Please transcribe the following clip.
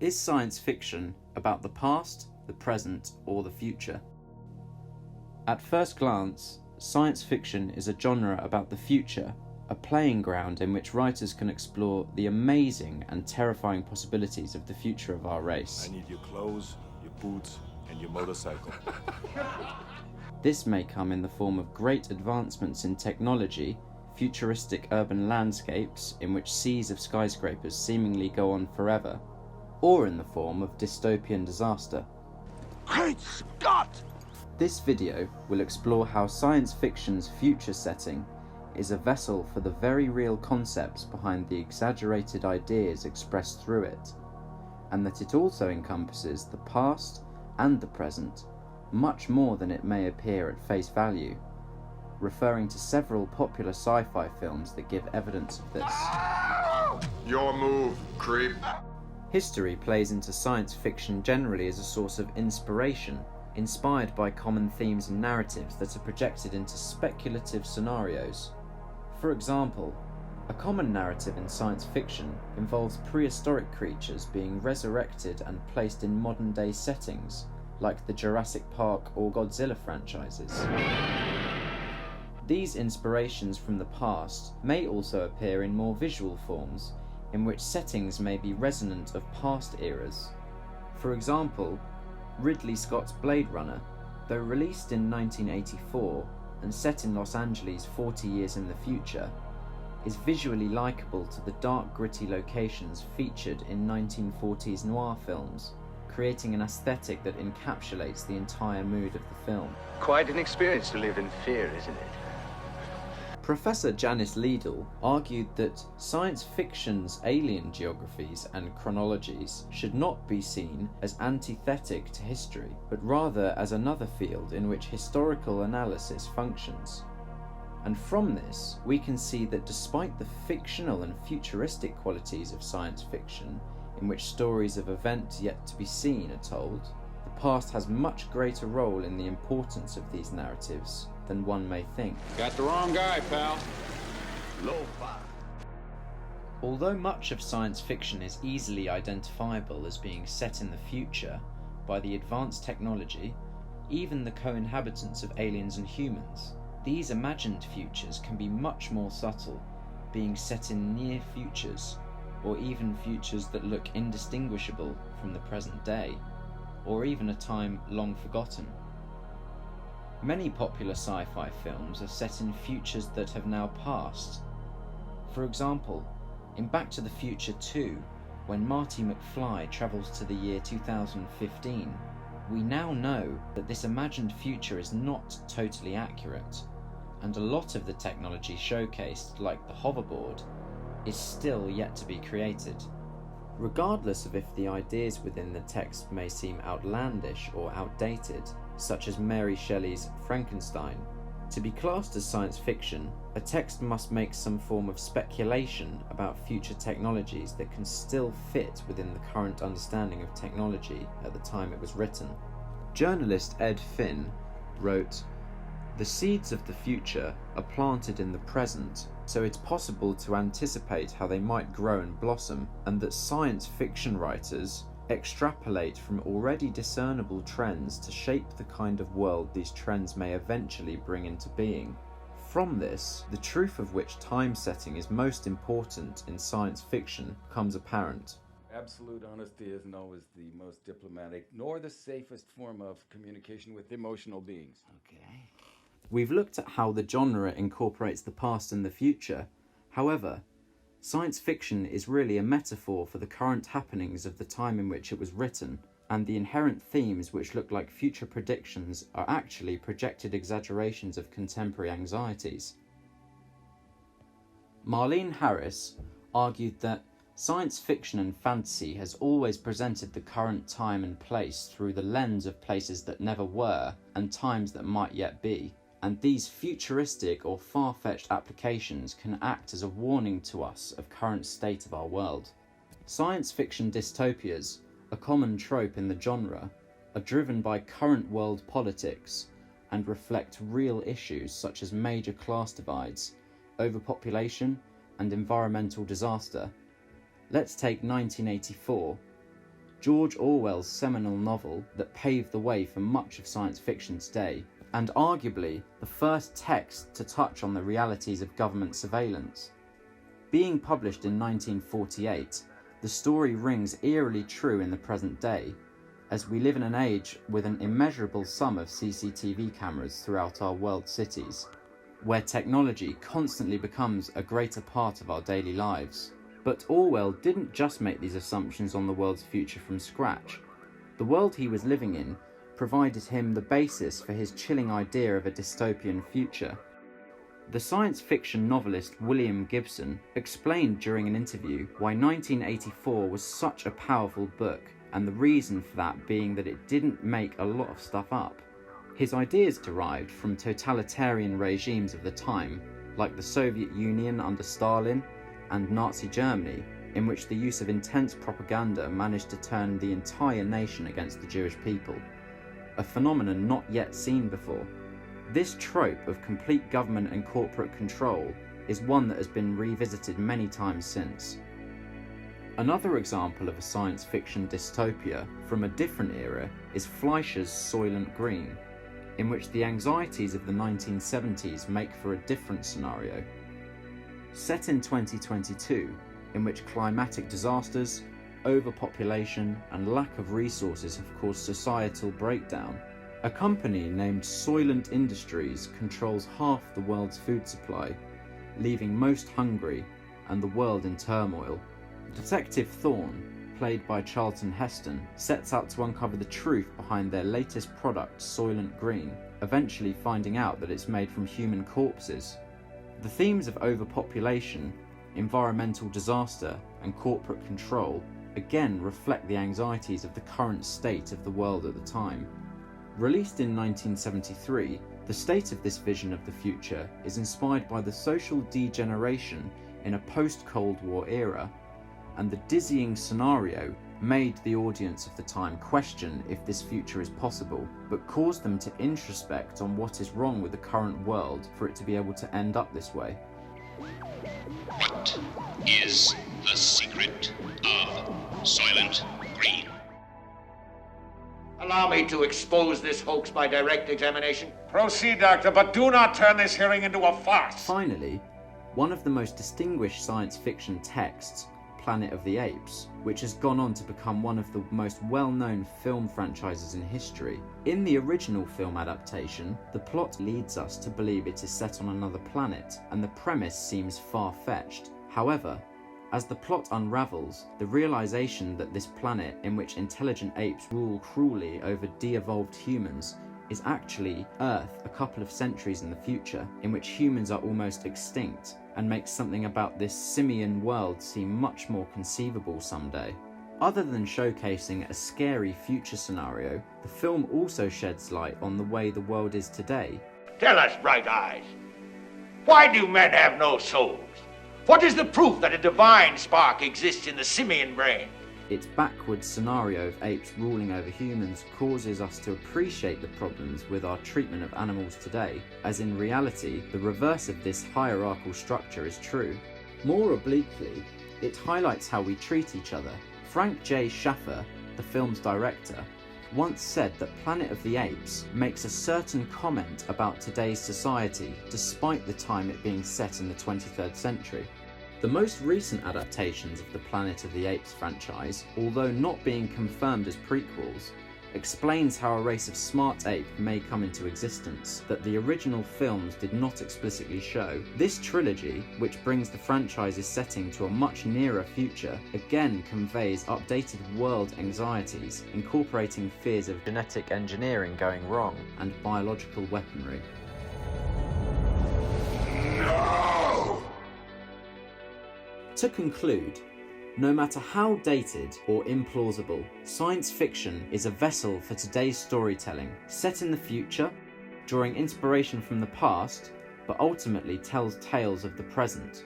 Is science fiction about the past, the present, or the future? At first glance, science fiction is a genre about the future, a playing ground in which writers can explore the amazing and terrifying possibilities of the future of our race. I need your clothes, your boots, and your motorcycle. This may come in the form of great advancements in technology, futuristic urban landscapes in which seas of skyscrapers seemingly go on forever, or in the form of dystopian disaster. Great Scott! This video will explore how science fiction's future setting is a vessel for the very real concepts behind the exaggerated ideas expressed through it, and that it also encompasses the past and the present much more than it may appear at face value, referring to several popular sci-fi films that give evidence of this. Your move, creep. History plays into science fiction generally as a source of inspiration, inspired by common themes and narratives that are projected into speculative scenarios. For example, a common narrative in science fiction involves prehistoric creatures being resurrected and placed in modern-day settings, like the Jurassic Park or Godzilla franchises. These inspirations from the past may also appear in more visual forms, in which settings may be resonant of past eras. For example, Ridley Scott's Blade Runner, though released in 1984 and set in Los Angeles 40 years in the future, is visually likeable to the dark, gritty locations featured in 1940s noir films, creating an aesthetic that encapsulates the entire mood of the film. Quite an experience to live in fear, isn't it? Professor Janice Liedl argued that science fiction's alien geographies and chronologies should not be seen as antithetic to history, but rather as another field in which historical analysis functions. And from this, we can see that despite the fictional and futuristic qualities of science fiction, in which stories of events yet to be seen are told, the past has much greater role in the importance of these narratives than one may think. Got the wrong guy, pal. Lo-fi. Although much of science fiction is easily identifiable as being set in the future by the advanced technology, even the co-inhabitants of aliens and humans, these imagined futures can be much more subtle, being set in near futures, or even futures that look indistinguishable from the present day, or even a time long forgotten. Many popular sci-fi films are set in futures that have now passed. For example, in Back to the Future 2, when Marty McFly travels to the year 2015, we now know that this imagined future is not totally accurate, and a lot of the technology showcased, like the hoverboard, is still yet to be created. Regardless of if the ideas within the text may seem outlandish or outdated, such as Mary Shelley's Frankenstein, to be classed as science fiction, a text must make some form of speculation about future technologies that can still fit within the current understanding of technology at the time it was written. Journalist Ed Finn wrote, "The seeds of the future are planted in the present, so it's possible to anticipate how they might grow and blossom, and that science fiction writers extrapolate from already discernible trends to shape the kind of world these trends may eventually bring into being. From this, the truth of which time setting is most important in science fiction becomes apparent." Absolute honesty isn't always the most diplomatic, nor the safest form of communication with emotional beings. Okay. We've looked at how the genre incorporates the past and the future. However, science fiction is really a metaphor for the current happenings of the time in which it was written, and the inherent themes which look like future predictions are actually projected exaggerations of contemporary anxieties. Marlene Harris argued that science fiction and fantasy has always presented the current time and place through the lens of places that never were and times that might yet be, and these futuristic or far-fetched applications can act as a warning to us of current state of our world. Science fiction dystopias, a common trope in the genre, are driven by current world politics and reflect real issues such as major class divides, overpopulation, and environmental disaster. Let's take 1984. George Orwell's seminal novel that paved the way for much of science fiction today, and arguably the first text to touch on the realities of government surveillance. Being published in 1948, the story rings eerily true in the present day, as we live in an age with an immeasurable sum of CCTV cameras throughout our world cities, where technology constantly becomes a greater part of our daily lives. But Orwell didn't just make these assumptions on the world's future from scratch. The world he was living in provided him the basis for his chilling idea of a dystopian future. The science fiction novelist William Gibson explained during an interview why 1984 was such a powerful book, and the reason for that being that it didn't make a lot of stuff up. His ideas derived from totalitarian regimes of the time, like the Soviet Union under Stalin and Nazi Germany, in which the use of intense propaganda managed to turn the entire nation against the Jewish people, a phenomenon not yet seen before. This trope of complete government and corporate control is one that has been revisited many times since. Another example of a science fiction dystopia from a different era is Fleischer's Soylent Green, in which the anxieties of the 1970s make for a different scenario. Set in 2022, in which climatic disasters, overpopulation, and lack of resources have caused societal breakdown, a company named Soylent Industries controls half the world's food supply, leaving most hungry and the world in turmoil. Detective Thorne, played by Charlton Heston, sets out to uncover the truth behind their latest product, Soylent Green, eventually finding out that it's made from human corpses. The themes of overpopulation, environmental disaster, and corporate control again reflect the anxieties of the current state of the world at the time. Released in 1973, the state of this vision of the future is inspired by the social degeneration in a post-Cold War era, and the dizzying scenario made the audience of the time question if this future is possible, but caused them to introspect on what is wrong with the current world for it to be able to end up this way. What is the secret of Soylent Green? Allow me to expose this hoax by direct examination. Proceed, Doctor, but do not turn this hearing into a farce. Finally, one of the most distinguished science fiction texts, Planet of the Apes, which has gone on to become one of the most well-known film franchises in history. In the original film adaptation, the plot leads us to believe it is set on another planet, and the premise seems far-fetched. However, as the plot unravels, the realization that this planet in which intelligent apes rule cruelly over de-evolved humans is actually Earth a couple of centuries in the future, in which humans are almost extinct, and makes something about this simian world seem much more conceivable someday. Other than showcasing a scary future scenario, the film also sheds light on the way the world is today. Tell us, Bright Eyes, why do men have no souls? What is the proof that a divine spark exists in the simian brain? Its backwards scenario of apes ruling over humans causes us to appreciate the problems with our treatment of animals today, as in reality, the reverse of this hierarchical structure is true. More obliquely, it highlights how we treat each other. Frank J. Schaffer, the film's director, once said that Planet of the Apes makes a certain comment about today's society, despite the time it being set in the 23rd century. The most recent adaptations of the Planet of the Apes franchise, although not being confirmed as prequels, explains how a race of smart ape may come into existence that the original films did not explicitly show. This trilogy, which brings the franchise's setting to a much nearer future, again conveys updated world anxieties, incorporating fears of genetic engineering going wrong and biological weaponry. No! To conclude, no matter how dated or implausible, science fiction is a vessel for today's storytelling, set in the future, drawing inspiration from the past, but ultimately tells tales of the present.